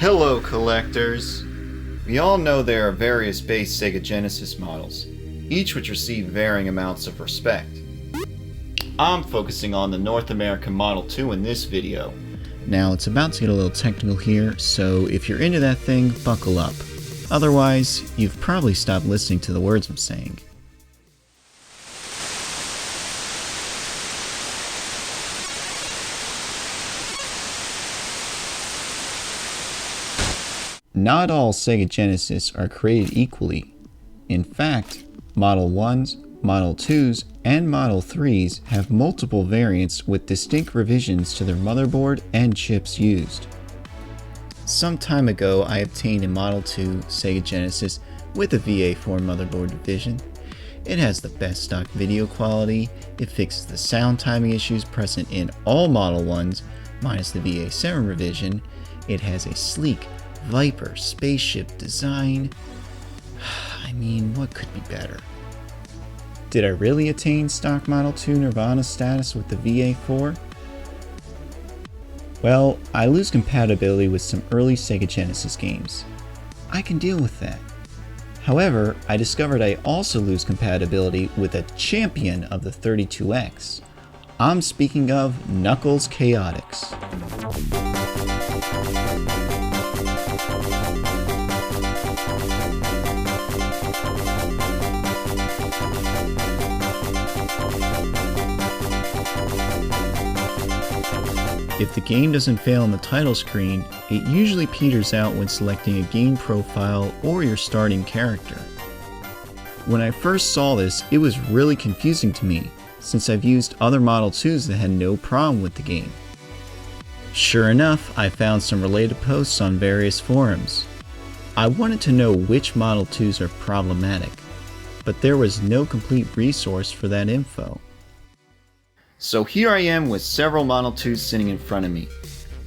Hello collectors! We all know there are various base Sega Genesis models, each which receive varying amounts of respect. I'm focusing on the North American Model 2 in this video. Now it's about to get a little technical here, so if you're into that thing, buckle up. Otherwise, you've probably stopped listening to the words I'm saying. Not all Sega Genesis are created equally. In fact, Model 1s, Model 2s, and Model 3s have multiple variants with distinct revisions to their motherboard and chips used. Some time ago, I obtained a Model 2 Sega Genesis with a VA4 motherboard division. It has the best stock video quality, it fixes the sound timing issues present in all Model 1s, minus the VA7 revision. It has a sleek Viper spaceship design. I mean, what could be better? Did I really attain stock Model 2 Nirvana status with the VA4? Well, I lose compatibility with some early Sega Genesis games. I can deal with that. However, I discovered I also lose compatibility with a champion of the 32X. I'm speaking of Knuckles Chaotix. If the game doesn't fail on the title screen, it usually peters out when selecting a game profile or your starting character. When I first saw this, it was really confusing to me, since I've used other Model 2s that had no problem with the game. Sure enough, I found some related posts on various forums. I wanted to know which Model 2s are problematic, but there was no complete resource for that info. So here I am with several Model 2s sitting in front of me.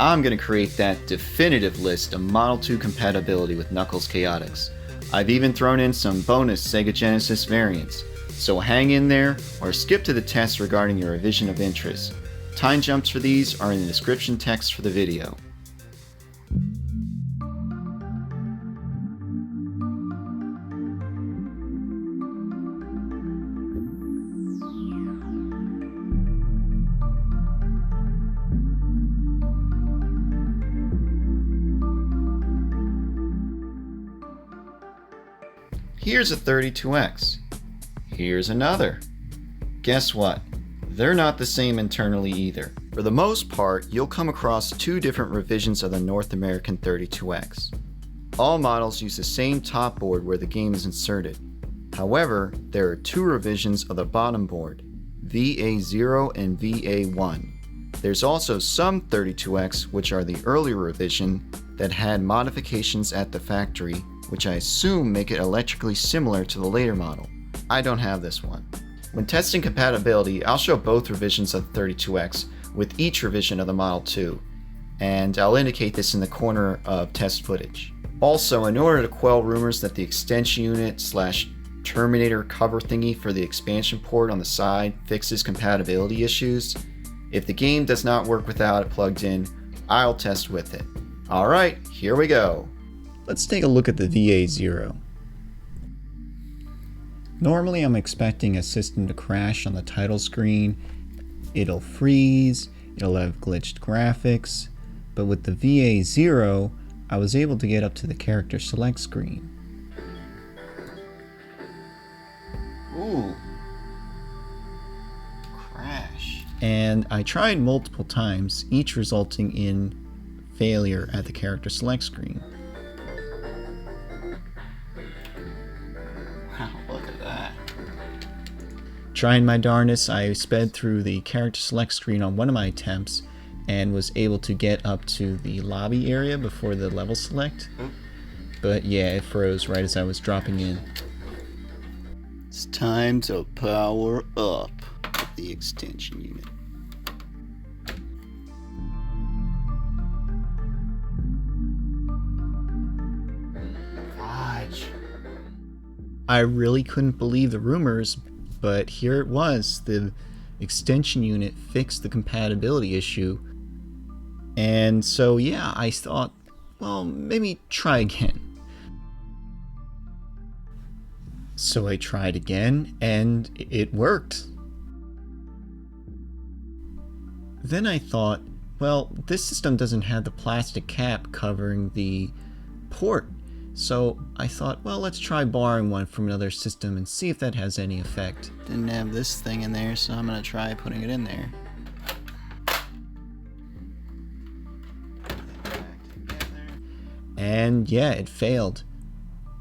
I'm going to create that definitive list of Model 2 compatibility with Knuckles Chaotix. I've even thrown in some bonus Sega Genesis variants, so hang in there or skip to the test regarding your revision of interest. Time jumps for these are in the description text for the video. Here's a 32X. Here's another. Guess what? They're not the same internally either. For the most part, you'll come across two different revisions of the North American 32X. All models use the same top board where the game is inserted. However, there are two revisions of the bottom board, VA0 and VA1. There's also some 32X which are the earlier revision that had modifications at the factory, which I assume make it electrically similar to the later model. I don't have this one. When testing compatibility, I'll show both revisions of the 32X with each revision of the Model 2, and I'll indicate this in the corner of test footage. Also, in order to quell rumors that the extension unit / terminator cover thingy for the expansion port on the side fixes compatibility issues, if the game does not work without it plugged in, I'll test with it. Alright, here we go. Let's take a look at the VA0. Normally I'm expecting a system to crash on the title screen, it'll freeze, it'll have glitched graphics, but with the VA0 I was able to get up to the character select screen. Ooh. Crash. And I tried multiple times, each resulting in failure at the character select screen. Trying my darnest, I sped through the character select screen on one of my attempts and was able to get up to the lobby area before the level select. But yeah, it froze right as I was dropping in. It's time to power up the extension unit. I really couldn't believe the rumors, but here it was. The extension unit fixed the compatibility issue. And so yeah, I thought well, maybe try again. So I tried again, and it worked. Then I thought, well, this system doesn't have the plastic cap covering the port. So I thought, well, let's try borrowing one from another system and see if that has any effect. Didn't have this thing in there, so I'm gonna try putting it in there. And yeah, it failed.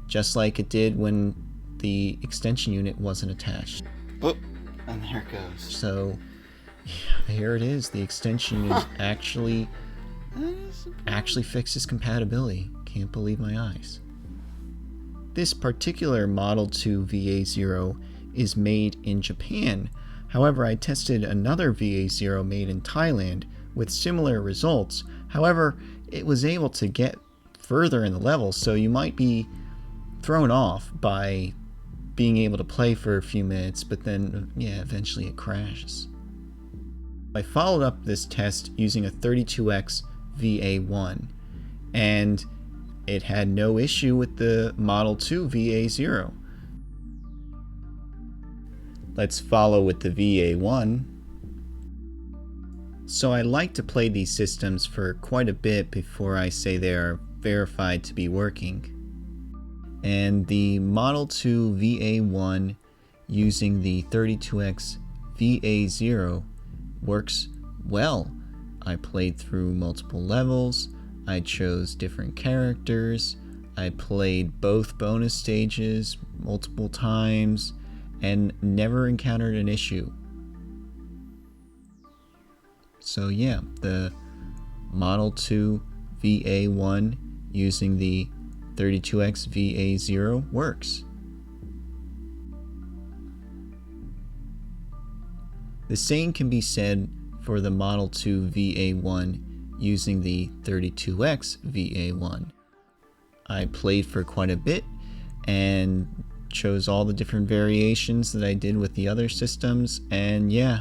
Just like it did when the extension unit wasn't attached. Oh, and there it goes. So yeah, here it is. The extension unit actually fixes compatibility. Can't believe my eyes. This particular Model 2 VA0 is made in Japan. However, I tested another VA0 made in Thailand with similar results. However, it was able to get further in the level, so you might be thrown off by being able to play for a few minutes, but then, yeah, eventually it crashes. I followed up this test using a 32X VA1, and it had no issue with the Model 2 VA0. Let's follow with the VA1. So I like to play these systems for quite a bit before I say they are verified to be working. And the Model 2 VA1 using the 32X VA0 works well. I played through multiple levels, I chose different characters, I played both bonus stages multiple times, and never encountered an issue. So yeah, the Model 2 VA1 using the 32X VA0 works. The same can be said for the Model 2 VA1 using the 32X VA1. I played for quite a bit and chose all the different variations that I did with the other systems, and yeah,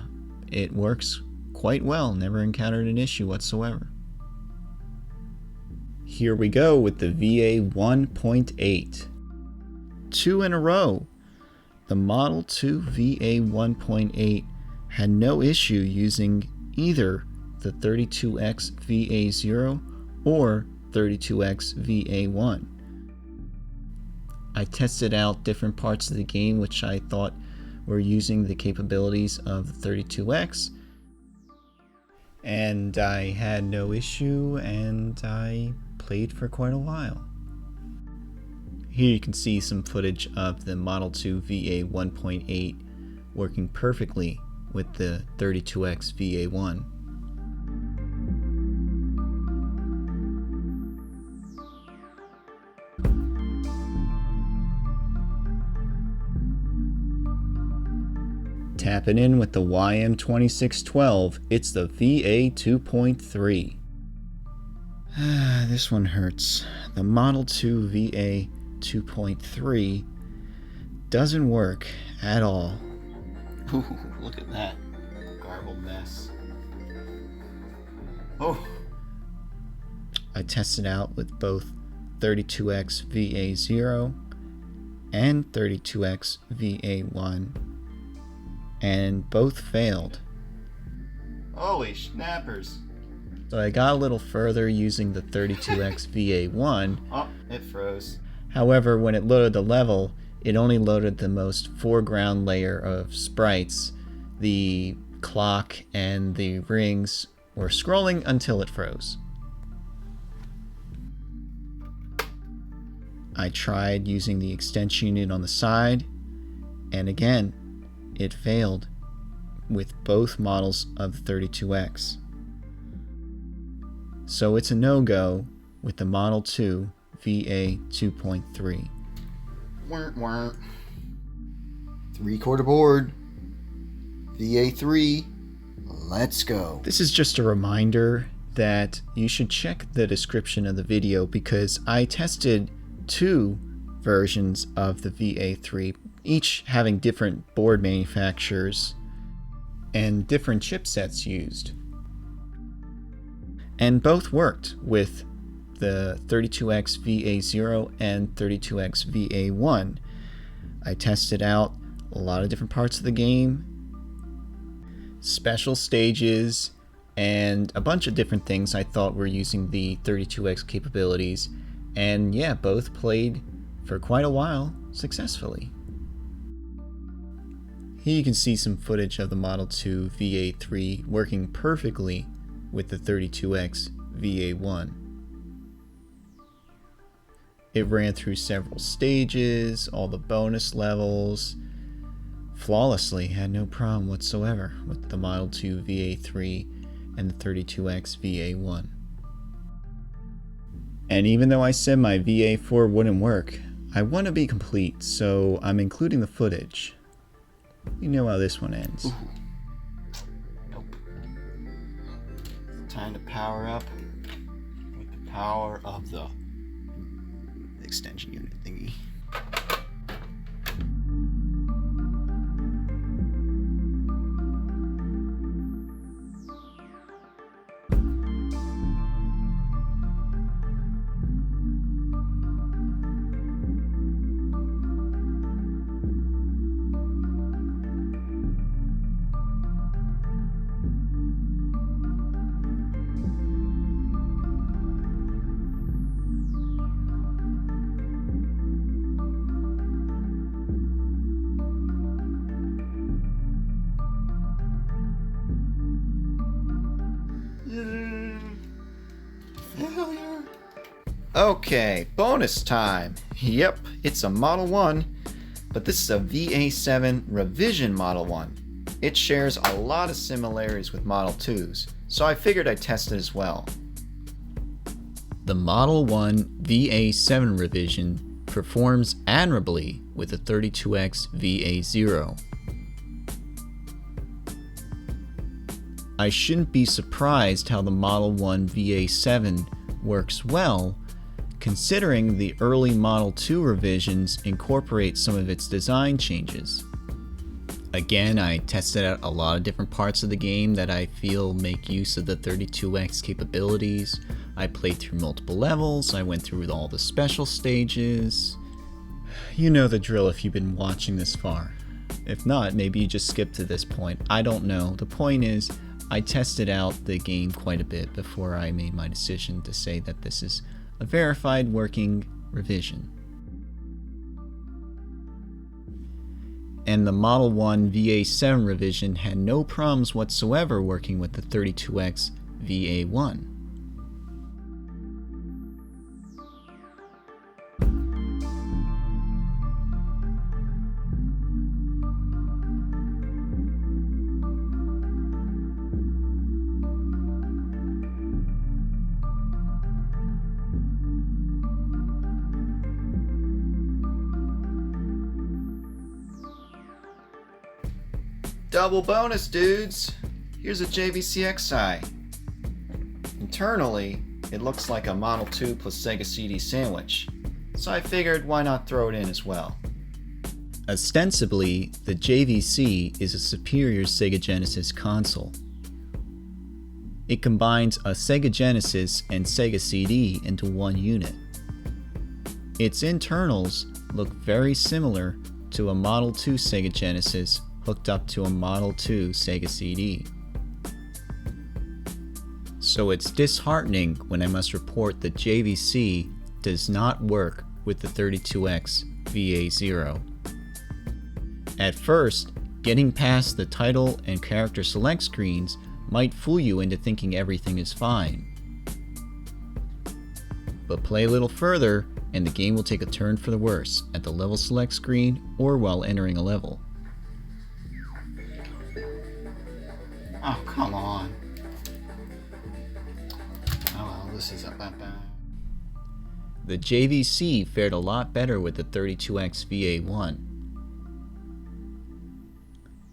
it works quite well. Never encountered an issue whatsoever. Here we go with the VA1.8. 2 in a row. The Model 2 VA1.8 had no issue using either the 32X VA0 or 32X VA1. I tested out different parts of the game which I thought were using the capabilities of the 32X, and I had no issue, and I played for quite a while. Here you can see some footage of the Model 2 VA1.8 working perfectly with the 32X VA1. Tapping in with the YM2612, it's the VA2.3. This one hurts. The Model 2 VA2.3 doesn't work at all. Ooh, look at that garbled mess. Oh! I tested out with both 32X VA0 and 32X VA1, and both failed. Holy snappers! So I got a little further using the 32X VA1. Oh, it froze. However, when it loaded the level, it only loaded the most foreground layer of sprites. The clock and the rings were scrolling until it froze. I tried using the extension unit on the side, and again, it failed with both models of the 32X. So it's a no-go with the Model 2 VA2.3. Weren't. 3-quarter board. VA3. Let's go. This is just a reminder that you should check the description of the video because I tested 2 versions of the VA3, each having different board manufacturers and different chipsets used. And both worked with the 32X VA0 and 32X VA1. I tested out a lot of different parts of the game, special stages, and a bunch of different things I thought were using the 32X capabilities, and yeah, both played for quite a while successfully. Here you can see some footage of the Model 2 VA3 working perfectly with the 32X VA1. It ran through several stages, all the bonus levels, flawlessly, had no problem whatsoever with the Model 2 VA3 and the 32X VA1. And even though I said my VA4 wouldn't work, I want to be complete, so I'm including the footage. You know how this one ends. Ooh. Nope. Time to power up with the power of the extension unit thingy. Failure. Okay, bonus time. Yep, it's a Model 1, but this is a VA7 revision Model 1. It shares a lot of similarities with Model 2s, so I figured I'd test it as well. The Model 1 VA7 revision performs admirably with the 32X VA0. I shouldn't be surprised how the Model 1 VA7 works well, considering the early Model 2 revisions incorporate some of its design changes. Again, I tested out a lot of different parts of the game that I feel make use of the 32X capabilities. I played through multiple levels, I went through all the special stages. You know the drill if you've been watching this far. If not, maybe you just skipped to this point. I don't know. The point is, I tested out the game quite a bit before I made my decision to say that this is a verified working revision. And the Model 1 VA7 revision had no problems whatsoever working with the 32X VA1. Double bonus, dudes! Here's a JVC Xi. Internally, it looks like a Model 2 plus Sega CD sandwich, so I figured why not throw it in as well. Ostensibly, the JVC is a superior Sega Genesis console. It combines a Sega Genesis and Sega CD into one unit. Its internals look very similar to a Model 2 Sega Genesis hooked up to a Model 2 Sega CD. So it's disheartening when I must report that JVC does not work with the 32X VA0. At first, getting past the title and character select screens might fool you into thinking everything is fine. But play a little further and the game will take a turn for the worse at the level select screen or while entering a level. Oh, come on. Oh well, this is up. The JVC fared a lot better with the 32X VA1.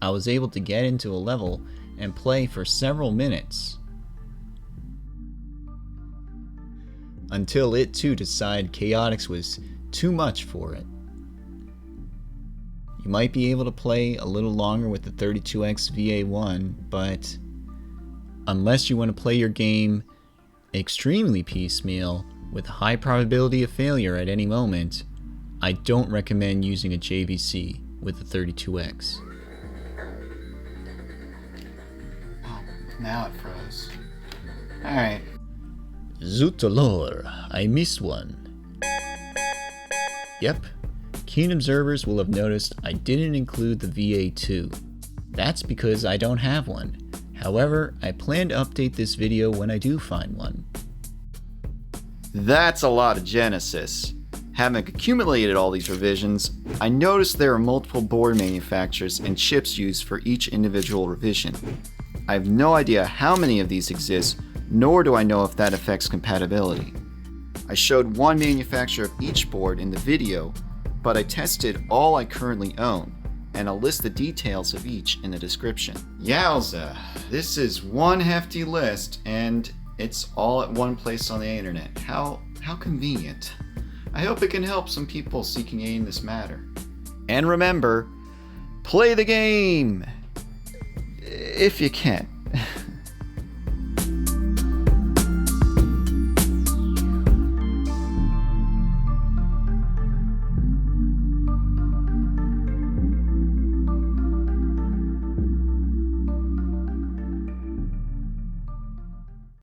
I was able to get into a level and play for several minutes, until it too decided Chaotix was too much for it. You might be able to play a little longer with the 32X VA1, but unless you want to play your game extremely piecemeal, with a high probability of failure at any moment, I don't recommend using a JVC with a 32X. Oh, now it froze. Alright. Zootolor, I missed one. Yep, keen observers will have noticed I didn't include the VA2. That's because I don't have one. However, I plan to update this video when I do find one. That's a lot of Genesis. Having accumulated all these revisions, I noticed there are multiple board manufacturers and chips used for each individual revision. I have no idea how many of these exist, nor do I know if that affects compatibility. I showed one manufacturer of each board in the video, but I tested all I currently own, and I'll list the details of each in the description. Yowza, this is one hefty list, and it's all at one place on the internet. How convenient. I hope it can help some people seeking aid in this matter. And remember, play the game! If you can.